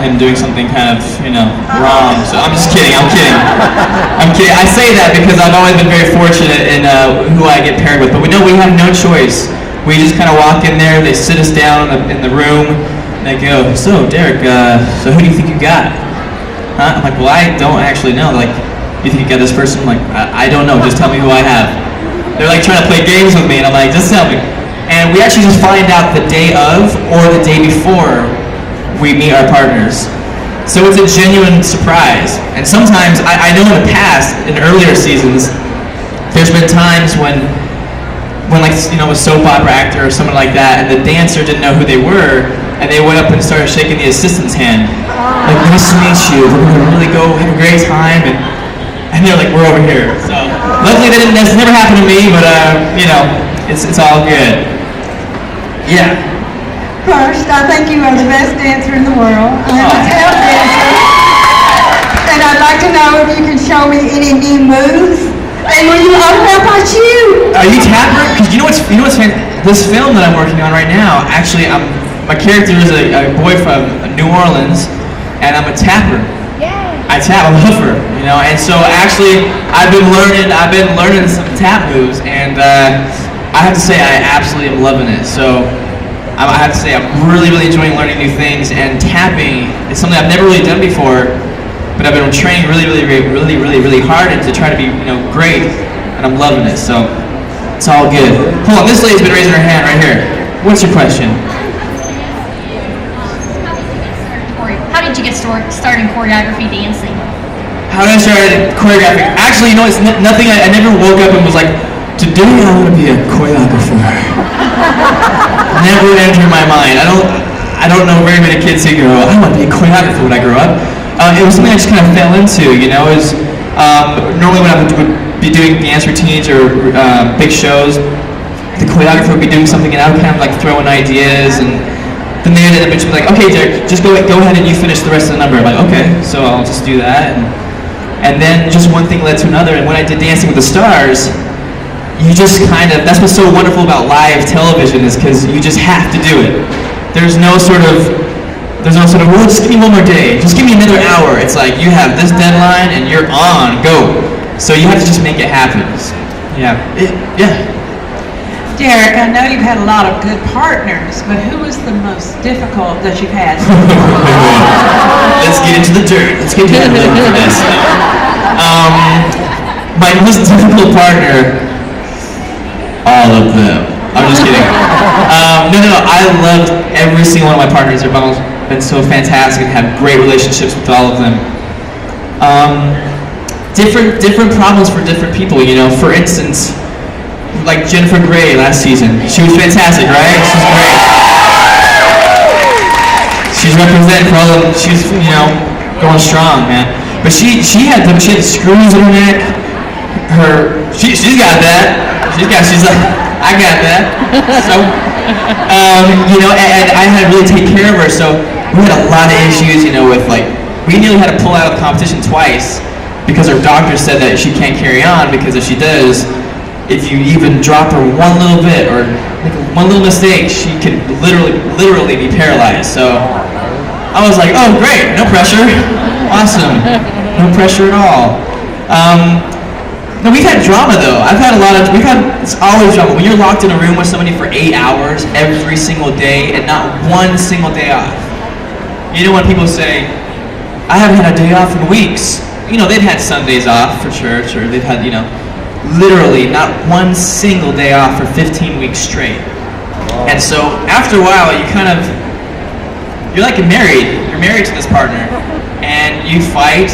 him doing something kind of, wrong. So I'm just kidding. I'm kidding. I say that because I've always been very fortunate in who I get paired with. But we know we have no choice. We just kind of walk in there. They sit us down in the room. And they go, "So Derek, so who do you think you got?" Huh? I'm like, "Well, I don't actually know." Like, "You think you got this person?" I'm like, I don't know. Just tell me who I have." They're like trying to play games with me, and I'm like, "Just tell me." And we actually just find out the day of or the day before we meet our partners. So it's a genuine surprise. And sometimes, I know in the past, in earlier seasons, there's been times when like, a soap opera actor or someone like that, and the dancer didn't know who they were, and they went up and started shaking the assistant's hand. Like, "Nice to meet you. We're going to really go have a great time." And they're like, "We're over here." So luckily that's never happened to me, but it's all good. Yeah. First, I think you are the best dancer in the world. I am a tap dancer. And I'd like to know if you can show me any new moves. And will you autograph my shoe? Are you tapper? Because you know what's this film that I'm working on right now, actually, my character is a boy from New Orleans, and I'm a tapper. I tap, I'm a hoofer, and so actually I've been learning some tap moves, and I have to say I absolutely am loving it. So I have to say I'm really, really enjoying learning new things, and tapping is something I've never really done before, but I've been training really, really, really, really, really hard to try to be, great, and I'm loving it. So it's all good. Hold on, this lady's been raising her hand right here. What's your question? How did you get started in choreography dancing? How did I start choreographing? Actually, it's nothing. I never woke up and was like, "Today I want to be a choreographer." Never entered my mind. I don't know very many kids who go, "I want to be a choreographer when I grow up." It was something I just kind of fell into. It was normally when I would be doing dance routines or big shows, the choreographer would be doing something, and I would kind of like throw in ideas, and then they ended up being like, "Okay, Derek, just go ahead and you finish the rest of the number." I'm like, "Okay," so I'll just do that, and then just one thing led to another. And when I did Dancing with the Stars, you just that's what's so wonderful about live television, is because you just have to do it. There's no sort of, "Well, just give me one more day, just give me another hour." It's like, you have this deadline and you're on, go. So you have to just make it happen. Yeah. Derek, I know you've had a lot of good partners, but who was the most difficult that you've had? Let's get into the dirt. Let's get into this. My most difficult partner, all of them. I'm just kidding. No. I loved every single one of my partners. They've all been so fantastic and have great relationships with all of them. Different problems for different people. For instance, like Jennifer Grey last season. She was fantastic, right? She's great. She's representing for all of them. She's, going strong, man. But she had screws in her neck. She's got that. She's like, "I got that." So, and I had to really take care of her. So we had a lot of issues, with we nearly had to pull out of the competition twice because our doctor said that she can't carry on, because if she does, if you even drop her one little bit or make one little mistake, she could literally be paralyzed. So I was like, "Oh, great, no pressure, awesome, no pressure at all." No, we've had drama though. It's always drama. When you're locked in a room with somebody for 8 hours every single day and not one single day off. When people say, "I haven't had a day off in weeks," they'd had Sundays off for church, or they've had, literally not one single day off for 15 weeks straight. And so after a while, you're like married. You're married to this partner, and you fight,